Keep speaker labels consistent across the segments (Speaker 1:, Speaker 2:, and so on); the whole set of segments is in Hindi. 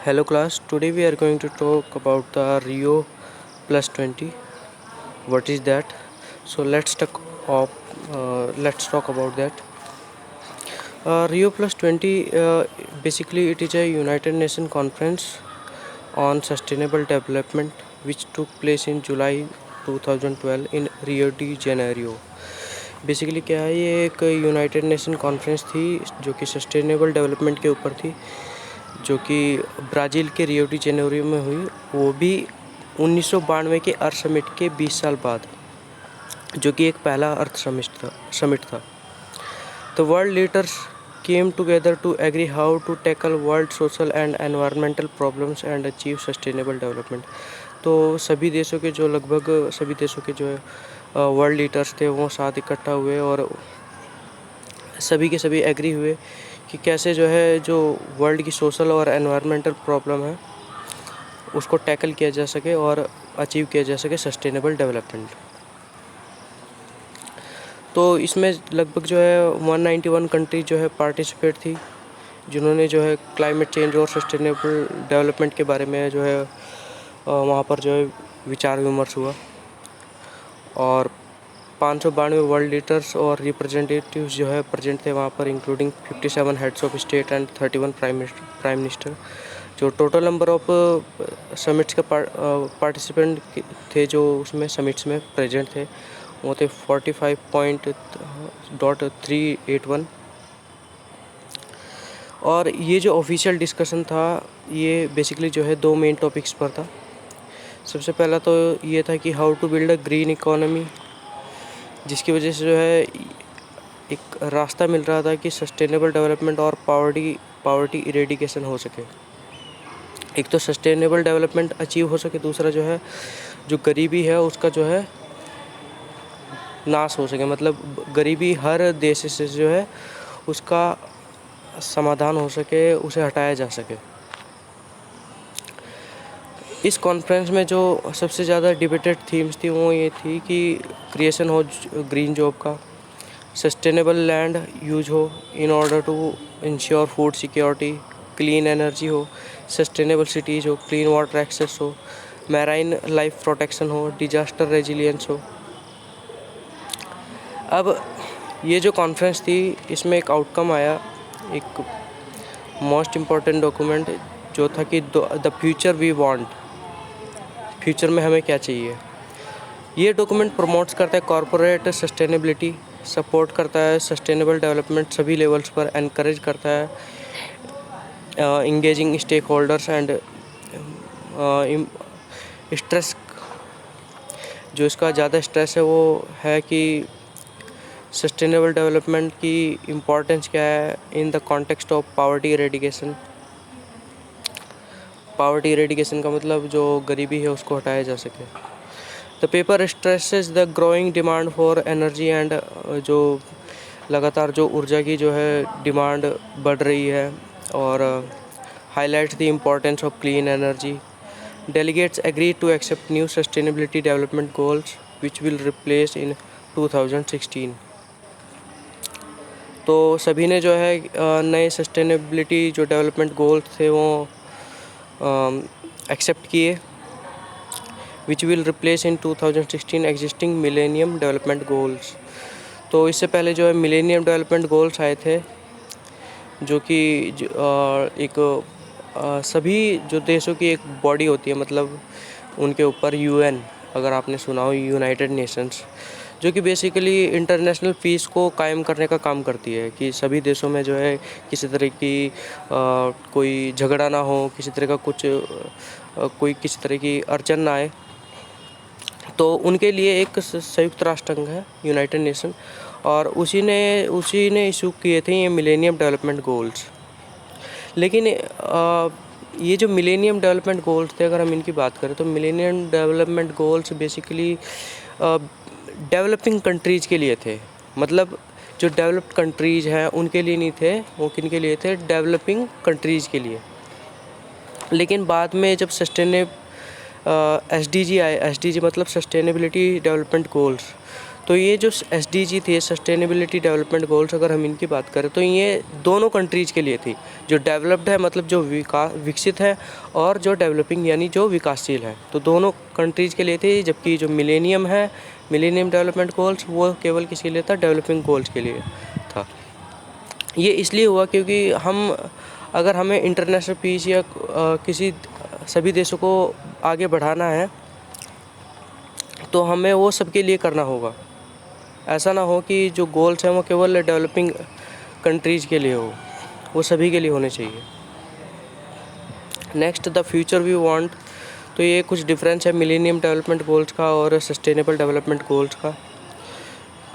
Speaker 1: Hello class, today we are going to talk about the Rio plus 20. What is that? So let's talk about that. Rio plus 20 basically it is a United Nations conference on sustainable development which took place in July 2012 in Rio de Janeiro. Basically क्या है, ये एक यूनाइटेड नेशन कॉन्फ्रेंस थी जो कि सस्टेनेबल डेवलपमेंट के ऊपर थी, जो कि ब्राज़ील के रियो डी जेनेरियो में हुई, वो भी 1992 के अर्थ समिट के 20 साल बाद, जो कि एक पहला अर्थ समिट था। The world leaders came together to agree how to tackle world social and environmental problems and achieve sustainable development. तो सभी देशों के जो लगभग सभी देशों के जो वर्ल्ड लीडर्स थे वो साथ इकट्ठा हुए और सभी के सभी एग्री हुए कि कैसे जो वर्ल्ड की सोशल और एनवायरमेंटल प्रॉब्लम है उसको टैकल किया जा सके और अचीव किया जा सके सस्टेनेबल डेवलपमेंट। तो इसमें लगभग 191 कंट्री पार्टिसिपेट थी, जिन्होंने क्लाइमेट चेंज और सस्टेनेबल डेवलपमेंट के बारे में वहाँ पर विचार विमर्श हुआ। और 592 वर्ल्ड लीडर्स और रिप्रेजेंटेटिव्स प्रेजेंट थे वहाँ पर, including 57 heads of state and 31 prime minister. जो टोटल नंबर ऑफ समिट्स के पार्टिसिपेंट थे जो उसमें समिट्स में प्रेजेंट थे वो थे 45.381। और ये जो ऑफिशियल डिस्कशन था ये बेसिकली दो मेन टॉपिक्स पर था। सबसे पहला तो ये था कि how to build a green economy, जिसकी वजह से एक रास्ता मिल रहा था कि सस्टेनेबल डेवलपमेंट और पावर्टी इरेडिकेशन हो सके। एक तो सस्टेनेबल डेवलपमेंट अचीव हो सके, दूसरा जो गरीबी है उसका नाश हो सके, मतलब गरीबी हर देश से उसका समाधान हो सके, उसे हटाया जा सके। इस कॉन्फ्रेंस में जो सबसे ज़्यादा डिबेटेड थीम्स थी वो ये थी कि क्रिएशन हो ग्रीन जॉब का, सस्टेनेबल लैंड यूज हो in order to ensure food security, clean energy हो, सस्टेनेबल सिटीज़ हो, क्लीन वाटर एक्सेस हो, मैराइन लाइफ प्रोटेक्शन हो, डिजास्टर रेजिलियंस हो। अब ये जो कॉन्फ्रेंस थी इसमें एक आउटकम आया, एक मोस्ट इम्पॉर्टेंट डॉक्यूमेंट जो था कि the future we want, future में हमें क्या चाहिए। ये डॉक्यूमेंट प्रमोट्स करता है कॉरपोरेट सस्टेनेबिलिटी, सपोर्ट करता है सस्टेनेबल डेवलपमेंट सभी लेवल्स पर, एनकरेज करता है engaging stakeholders and stress, जो इसका ज़्यादा स्ट्रेस है वो है कि सस्टेनेबल डेवलपमेंट की इम्पोर्टेंस क्या है in the context of poverty eradication. Poverty eradication का मतलब जो गरीबी है उसको हटाया जा सके। The paper stresses the growing demand for energy and, जो लगातार ऊर्जा की डिमांड बढ़ रही है, और highlights the importance of clean energy. Delegates agree to accept new sustainability development goals which will replace in 2016। तो सभी ने नए सस्टेनेबिलिटी जो डेवलपमेंट गोल्स थे वो एक्सेप्ट किए, विच will replace in 2016 existing millennium development goals. तो इससे पहले मिलेनियम डेवलपमेंट गोल्स आए थे, जो कि एक सभी जो देशों की एक बॉडी होती है, मतलब उनके ऊपर यूएन, अगर आपने सुना हो यूनाइटेड नेशंस, जो कि बेसिकली इंटरनेशनल पीस को कायम करने का काम करती है कि सभी देशों में किसी तरह की कोई झगड़ा ना हो, किसी तरह का कोई किसी तरह की अड़चन ना आए। तो उनके लिए एक संयुक्त राष्ट्र संघ है यूनाइटेड नेशन, और उसी ने इशू किए थे ये मिलेनियम डेवलपमेंट गोल्स। लेकिन ये जो मिलेनियम डेवलपमेंट गोल्स थे, अगर हम इनकी बात करें तो millennium development goals basically developing countries के लिए थे, मतलब जो डेवलप्ड कंट्रीज़ हैं उनके लिए नहीं थे, वो किन के लिए थे, डेवलपिंग कंट्रीज़ के लिए। लेकिन बाद में जब SDG आए, SDG मतलब सस्टेनेबिलिटी डेवलपमेंट गोल्स, तो ये जो SDG थे, सस्टेनेबिलिटी डेवलपमेंट गोल्स, अगर हम इनकी बात करें तो ये दोनों कंट्रीज़ के लिए थी। जो डेवलप्ड है मतलब जो विकसित है, और जो डेवलपिंग यानी जो विकासशील है, तो दोनों कंट्रीज़ के लिए थी। जबकि जो मिलेनियम डेवलपमेंट गोल्स, वो केवल किसके लिए था? डेवलपिंग गोल्स के लिए था। ये इसलिए हुआ क्योंकि अगर हमें इंटरनेशनल पीस या किसी सभी देशों को आगे बढ़ाना है तो हमें वो सबके लिए करना होगा। ऐसा ना हो कि जो गोल्स हैं वो केवल डेवलपिंग कंट्रीज़ के लिए हो, वो सभी के लिए होने चाहिए। Next, the future we want. तो ये कुछ डिफरेंस है मिलेनियम डेवलपमेंट गोल्स का और सस्टेनेबल डेवलपमेंट गोल्स का,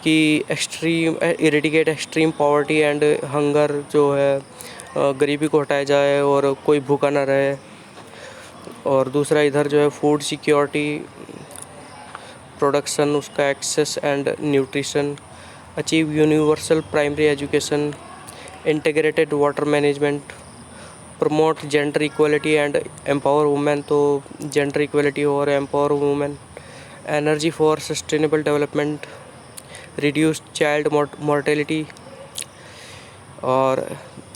Speaker 1: कि eradicate extreme poverty and hunger, जो है गरीबी को हटाया जाए और कोई भूखा ना रहे। और दूसरा इधर जो है फूड सिक्योरिटी, प्रोडक्शन, उसका access and nutrition, achieve universal primary education, integrated water management, promote gender equality and empower women, तो जेंडर इक्वलिटी और empower women, energy for sustainable development, reduce child mortality, और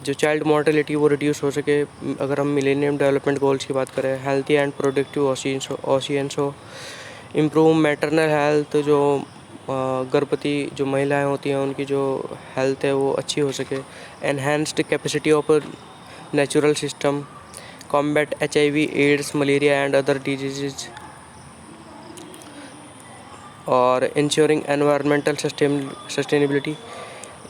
Speaker 1: जो चाइल्ड मॉर्टेलिटी वो रिड्यूस हो सके अगर हम मिलेनियम डेवलपमेंट गोल्स की बात करें। हेल्थी एंड प्रोडक्टिव ओशियंस हो, इम्प्रूव मैटरनल हेल्थ, जो गर्भवती जो महिलाएं होती हैं उनकी जो हेल्थ है वो अच्छी हो सके। Enhanced capacity of natural system, combat HIV, AIDS, malaria and other disease, और ensuring environmental sustainability,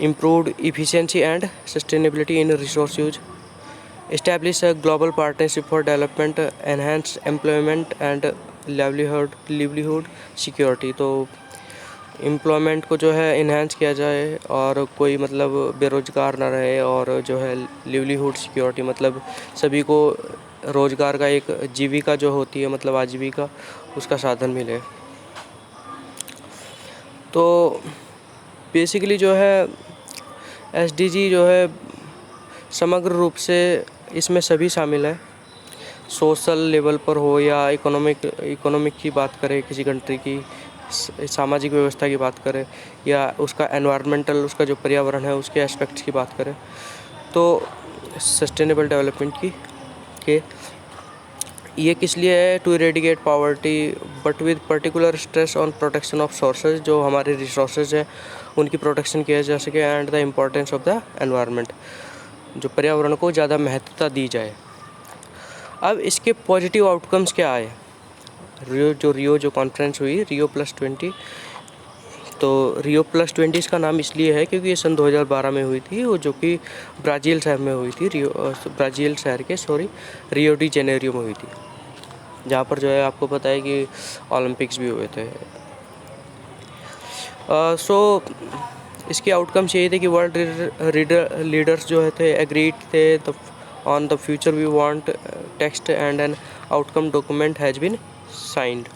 Speaker 1: improved efficiency and sustainability in resource use, establish a global partnership for development, enhance employment and livelihood security। तो एम्प्लॉयमेंट को जो है इन्हेंस किया जाए और कोई मतलब बेरोज़गार ना रहे, और जो है लिवलीहुड सिक्योरिटी मतलब सभी को रोज़गार का एक जीविका जो होती है मतलब आजीविका, उसका साधन मिले। तो बेसिकली जो है SDG जो है समग्र रूप से इसमें सभी शामिल है, सोशल लेवल पर हो या इकोनॉमिक की बात करें, किसी कंट्री की सामाजिक व्यवस्था की बात करें, या उसका एनवायरमेंटल, उसका जो पर्यावरण है उसके एस्पेक्ट्स की बात करें, तो सस्टेनेबल डेवलपमेंट के ये किस लिए है? To eradicate poverty but with particular stress on protection of sources, जो हमारे रिसोर्सेज हैं उनकी प्रोटेक्शन किया जा सके, and the importance of the environment, जो पर्यावरण को ज़्यादा महत्वता दी जाए। अब इसके पॉजिटिव आउटकम्स क्या आए? रियो जो कॉन्फ्रेंस हुई, Rio+20, तो Rio+20 इसका नाम इसलिए है क्योंकि ये सन 2012 में हुई थी, वो जो कि ब्राज़ील शहर में हुई थी, रियो डी जेनेरियो में हुई थी, जहाँ पर जो है आपको पता है कि ओलंपिक्स भी हुए थे। इसके आउटकम्स यही थे कि वर्ल्ड लीडर्स जो थे एग्रीड थे on the future we want text and an outcome document has been signed.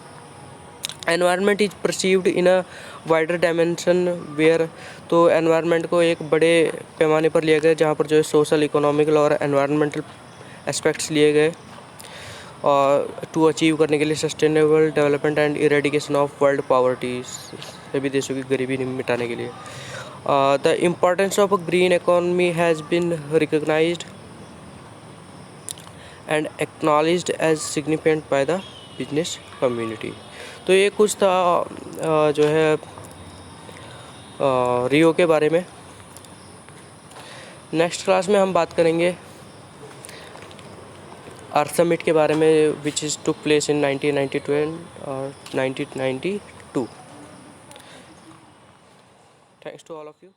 Speaker 1: Environment is perceived in a wider dimension where, तो एनवायरनमेंट को एक बड़े पैमाने पर लिया गया जहाँ पर जो है सोशल, इकोनॉमिकल और एनवायरनमेंटल एस्पेक्ट्स लिए गए, और टू अचीव करने के लिए sustainable development and eradication of world poverty, सभी देशों की गरीबी मिटाने के लिए। The importance of green economy has been recognised and acknowledged as significant by the business community. तो ये कुछ था जो है रियो के बारे में। नेक्स्ट क्लास में हम बात करेंगे अर्थ समिट के बारे में, which is took place in 1992 और 1992। Thanks to all of you.